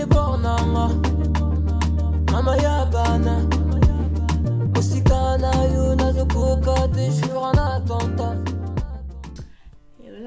La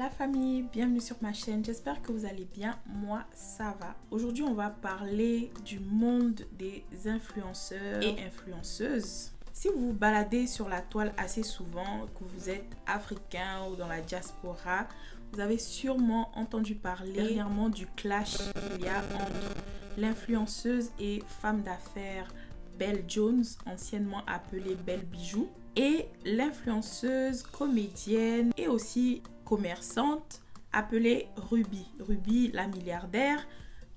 famille, bienvenue sur ma chaîne, j'espère que vous allez bien, moi ça va. Aujourd'hui on va parler du monde des influenceurs et influenceuses. Si vous vous baladez sur la toile assez souvent, que vous êtes africain ou dans la diaspora, vous avez sûrement entendu parler dernièrement du clash qu'il y a entre l'influenceuse et femme d'affaires Belle Jones, anciennement appelée Belle Bijou, et l'influenceuse, comédienne et aussi commerçante appelée Ruby. Ruby la milliardaire,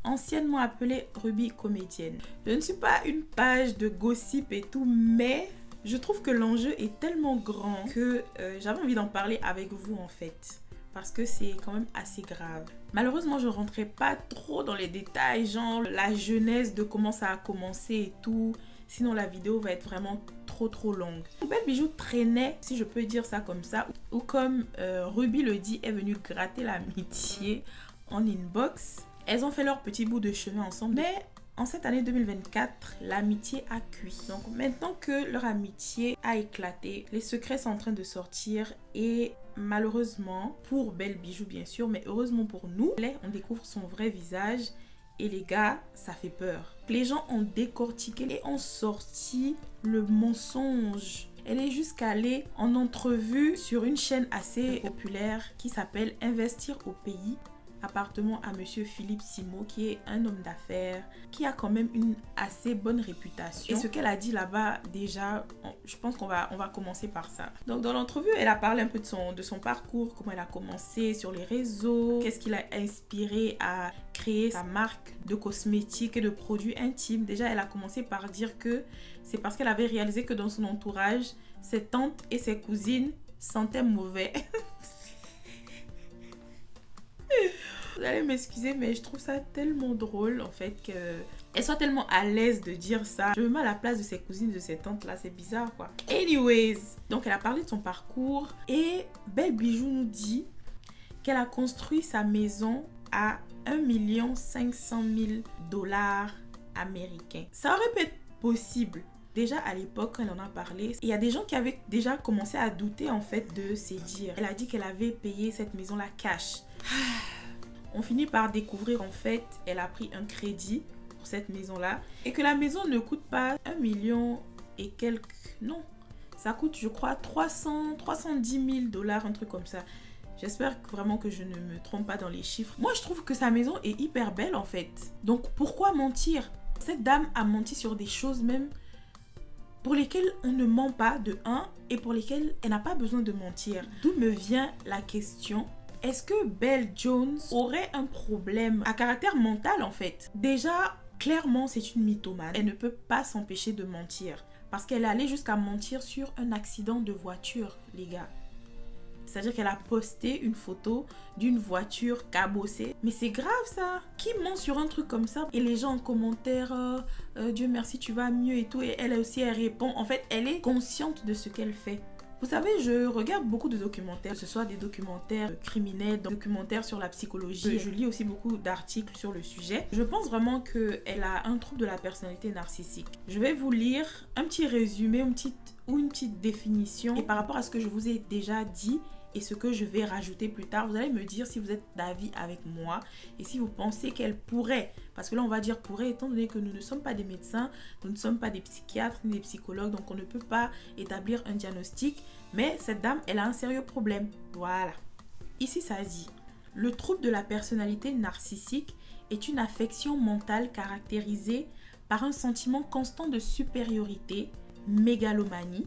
anciennement appelée Ruby comédienne. Je ne suis pas une page de gossip et tout, mais je trouve que l'enjeu est tellement grand que j'avais envie d'en parler avec vous en fait. Parce que c'est quand même assez grave. Malheureusement, je ne rentrerai pas trop dans les détails, genre la genèse de comment ça a commencé et tout. Sinon, la vidéo va être vraiment trop longue. Belle Bijou traînait, si je peux dire ça comme ça, ou comme Ruby le dit, est venue gratter l'amitié en inbox. Elles ont fait leur petit bout de chemin ensemble, mais en cette année 2024, l'amitié a cuit. Donc maintenant que leur amitié a éclaté, les secrets sont en train de sortir et malheureusement, pour Belle Bijou bien sûr, mais heureusement pour nous, on découvre son vrai visage. Et les gars, ça fait peur. Les gens ont décortiqué et ont sorti le mensonge. Elle est jusqu'à aller en entrevue sur une chaîne assez populaire qui s'appelle Investir au pays. Appartement à monsieur Philippe Simo, qui est un homme d'affaires, qui a quand même une assez bonne réputation. Et ce qu'elle a dit là-bas, déjà, je pense qu'on va commencer par ça. Donc dans l'entrevue, elle a parlé un peu de son parcours, comment elle a commencé sur les réseaux, qu'est-ce qui l'a inspiré à créer sa marque de cosmétiques et de produits intimes. Déjà, elle a commencé par dire que c'est parce qu'elle avait réalisé que dans son entourage, ses tantes et ses cousines sentaient mauvais. Vous allez m'excuser, mais je trouve ça tellement drôle en fait qu'elle soit tellement à l'aise de dire ça. Je me mets à la place de ses cousines, de ses tantes là, c'est bizarre quoi. Anyways, donc elle a parlé de son parcours et Belle Bijou nous dit qu'elle a construit sa maison à 1 500 000 $ américains. Ça aurait pu être possible. Déjà à l'époque, quand elle en a parlé, il y a des gens qui avaient déjà commencé à douter en fait de ses dires. Elle a dit qu'elle avait payé cette maison-là cash. On finit par découvrir en fait, elle a pris un crédit pour cette maison-là et que la maison ne coûte pas 1 million et quelques, non, ça coûte je crois 310 000 $, un truc comme ça. J'espère vraiment que je ne me trompe pas dans les chiffres. Moi je trouve que sa maison est hyper belle en fait. Donc pourquoi mentir? Cette dame a menti sur des choses même pour lesquelles on ne ment pas de un et pour lesquelles elle n'a pas besoin de mentir. D'où me vient la question: est-ce que Belle Jones aurait un problème à caractère mental en fait? Déjà, clairement, c'est une mythomane. Elle ne peut pas s'empêcher de mentir. Parce qu'elle est allée jusqu'à mentir sur un accident de voiture, les gars. C'est-à-dire qu'elle a posté une photo d'une voiture cabossée. Mais c'est grave ça. Qui ment sur un truc comme ça? Et les gens en commentaire, Dieu merci, tu vas mieux et tout. Et elle aussi, elle répond. En fait, elle est consciente de ce qu'elle fait. Vous savez, je regarde beaucoup de documentaires, que ce soit des documentaires criminels, des documentaires sur la psychologie. Je lis aussi beaucoup d'articles sur le sujet. Je pense vraiment qu'elle a un trouble de la personnalité narcissique. Je vais vous lire un petit résumé, une petite définition. Et par rapport à ce que je vous ai déjà dit et ce que je vais rajouter plus tard, vous allez me dire si vous êtes d'avis avec moi et si vous pensez qu'elle pourrait, parce que là on va dire pourrait étant donné que nous ne sommes pas des médecins, nous ne sommes pas des psychiatres ni des psychologues, donc on ne peut pas établir un diagnostic, mais cette dame elle a un sérieux problème. Voilà. Ici ça dit: le trouble de la personnalité narcissique est une affection mentale caractérisée par un sentiment constant de supériorité, mégalomanie,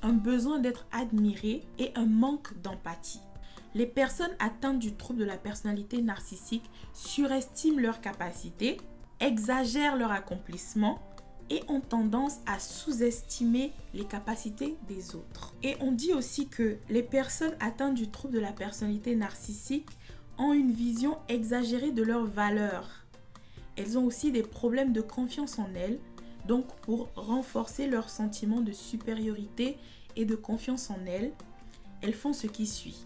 un besoin d'être admiré et un manque d'empathie. Les personnes atteintes du trouble de la personnalité narcissique surestiment leurs capacités, exagèrent leur accomplissement et ont tendance à sous-estimer les capacités des autres. Et on dit aussi que les personnes atteintes du trouble de la personnalité narcissique ont une vision exagérée de leurs valeurs. Elles ont aussi des problèmes de confiance en elles. Donc, pour renforcer leur sentiment de supériorité et de confiance en elles, elles font ce qui suit.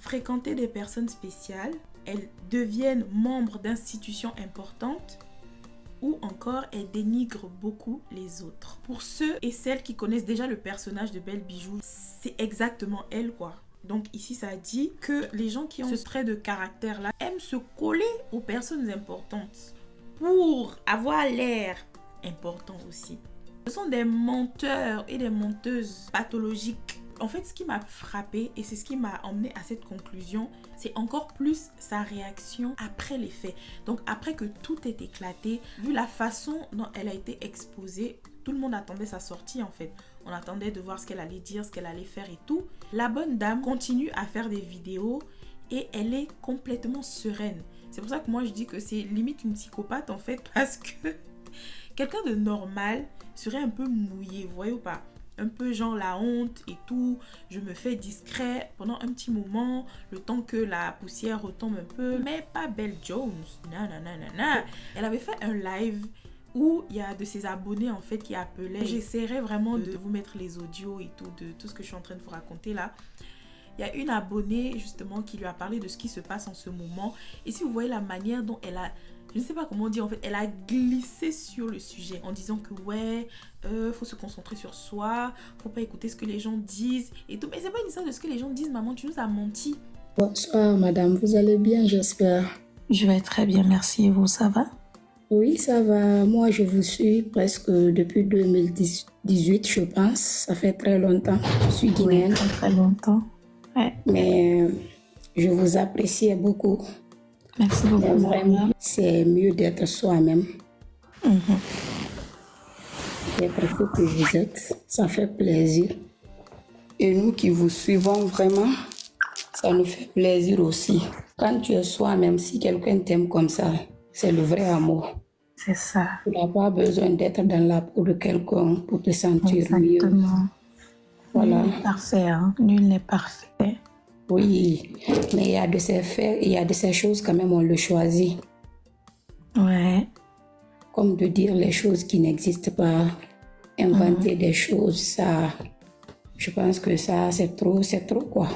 Fréquenter des personnes spéciales, elles deviennent membres d'institutions importantes, ou encore elle dénigre beaucoup les autres. Pour ceux et celles qui connaissent déjà le personnage de Belle Bijou, c'est exactement elle quoi. Donc ici ça dit que les gens qui ont ce trait de caractère là aiment se coller aux personnes importantes pour avoir l'air important aussi. Ce sont des menteurs et des menteuses pathologiques. En fait, ce qui m'a frappée et c'est ce qui m'a emmené à cette conclusion, c'est encore plus sa réaction après les faits. Donc après que tout est éclaté, vu la façon dont elle a été exposée, tout le monde attendait sa sortie en fait. On attendait de voir ce qu'elle allait dire, ce qu'elle allait faire et tout. La bonne dame continue à faire des vidéos et elle est complètement sereine. C'est pour ça que moi je dis que c'est limite une psychopathe en fait, parce que quelqu'un de normal serait un peu mouillé, vous voyez ou pas? Un peu genre la honte et tout, je me fais discret pendant un petit moment, le temps que la poussière retombe un peu, mais pas Belle Jones, non. Elle avait fait un live où il y a de ses abonnés en fait qui appelaient. J'essaierai vraiment de vous mettre les audios et tout, de tout ce que je suis en train de vous raconter là. Il y a une abonnée justement qui lui a parlé de ce qui se passe en ce moment, et si vous voyez la manière dont elle a, je ne sais pas comment dire en fait, elle a glissé sur le sujet en disant que ouais, faut se concentrer sur soi, faut pas écouter ce que les gens disent et tout. Mais c'est pas une histoire de ce que les gens disent, maman, tu nous as menti. Bonsoir madame, vous allez bien j'espère? Je vais très bien, merci. Et vous, ça va? Oui, ça va. Moi, je vous suis presque depuis 2018, je pense. Ça fait très longtemps. Je suis guinéenne. Oui, très longtemps. Ouais. Mais je vous apprécie beaucoup. Merci beaucoup. Mais vraiment, c'est mieux d'être soi-même. D'être ce que vous êtes, ça fait plaisir. Et nous qui vous suivons vraiment, ça nous fait plaisir aussi. Quand tu es soi-même, si quelqu'un t'aime comme ça, c'est le vrai amour. C'est ça. Tu n'as pas besoin d'être dans la peau de quelqu'un pour te sentir mieux. Exactement. Voilà. Nul n'est parfait, hein? Nul n'est parfait. Oui, mais il y a de ces faits, il y a de ces choses quand même, on le choisit. Ouais. Comme de dire les choses qui n'existent pas, inventer des choses, ça, je pense que ça, c'est trop quoi.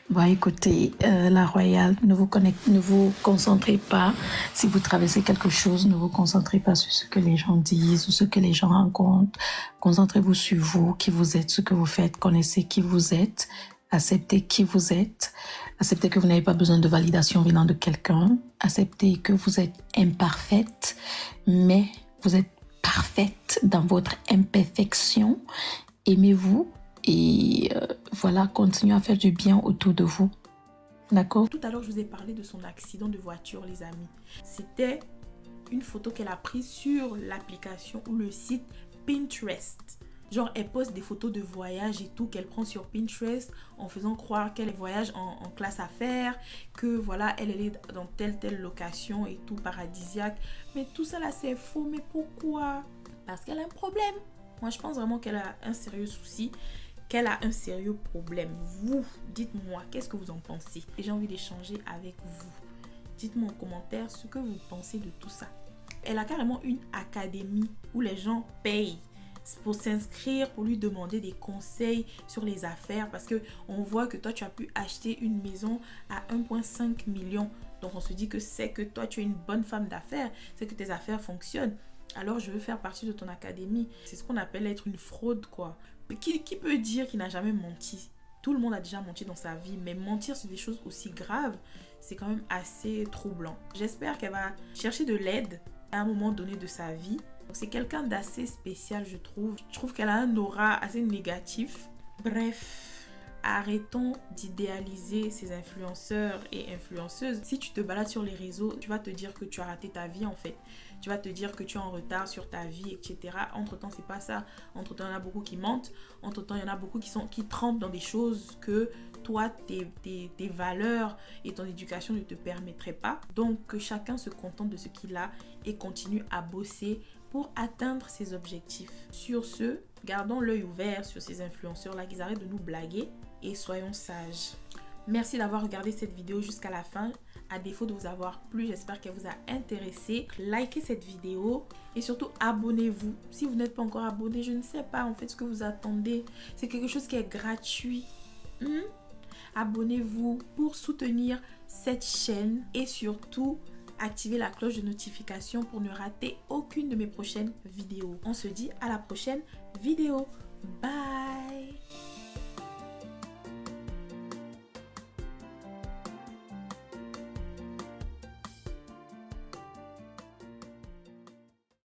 Bon, écoutez, la Royale, ne vous concentrez pas. Si vous traversez quelque chose, ne vous concentrez pas sur ce que les gens disent ou ce que les gens rencontrent. Concentrez-vous sur vous, qui vous êtes, ce que vous faites. Connaissez qui vous êtes. Acceptez qui vous êtes. Acceptez que vous n'avez pas besoin de validation venant de quelqu'un. Acceptez que vous êtes imparfaite, mais vous êtes parfaite dans votre imperfection. Aimez-vous. Et voilà, continuez à faire du bien autour de vous. D'accord? Tout à l'heure, je vous ai parlé de son accident de voiture, les amis. C'était une photo qu'elle a prise sur l'application ou le site Pinterest. Genre, elle poste des photos de voyage et tout qu'elle prend sur Pinterest en faisant croire qu'elle voyage en classe affaires, que voilà, elle est dans telle location et tout, paradisiaque. Mais tout ça là, c'est faux. Mais pourquoi? Parce qu'elle a un problème. Moi, je pense vraiment qu'elle a un sérieux souci, qu'elle a un sérieux problème. Vous, dites-moi, qu'est-ce que vous en pensez? Et j'ai envie d'échanger avec vous. Dites-moi en commentaire ce que vous pensez de tout ça. Elle a carrément une académie où les gens payent pour s'inscrire, pour lui demander des conseils sur les affaires, parce que on voit que toi tu as pu acheter une maison à 1,5 million. Donc on se dit que c'est que toi tu es une bonne femme d'affaires, c'est que tes affaires fonctionnent. Alors je veux faire partie de ton académie. C'est ce qu'on appelle être une fraude quoi. Qui peut dire qu'il n'a jamais menti? Tout le monde a déjà menti dans sa vie, mais mentir sur des choses aussi graves, c'est quand même assez troublant. J'espère qu'elle va chercher de l'aide à un moment donné de sa vie. C'est quelqu'un d'assez spécial, je trouve. Je trouve qu'elle a un aura assez négatif. Bref, arrêtons d'idéaliser ces influenceurs et influenceuses. Si tu te balades sur les réseaux, tu vas te dire que tu as raté ta vie en fait. Tu vas te dire que tu es en retard sur ta vie, etc. Entre-temps, c'est pas ça. Entre-temps, il y en a beaucoup qui mentent. Entre-temps, il y en a beaucoup qui trempent dans des choses que toi, tes valeurs et ton éducation ne te permettraient pas. Donc, que chacun se contente de ce qu'il a et continue à bosser pour atteindre ses objectifs. Sur ce, gardons l'œil ouvert sur ces influenceurs-là, qu'ils arrêtent de nous blaguer et soyons sages. Merci d'avoir regardé cette vidéo jusqu'à la fin. À défaut de vous avoir plu, j'espère qu'elle vous a intéressé. Likez cette vidéo et surtout abonnez-vous. Si vous n'êtes pas encore abonné, je ne sais pas en fait ce que vous attendez. C'est quelque chose qui est gratuit. Abonnez-vous pour soutenir cette chaîne et surtout activer la cloche de notification pour ne rater aucune de mes prochaines vidéos. On se dit à la prochaine vidéo. Bye!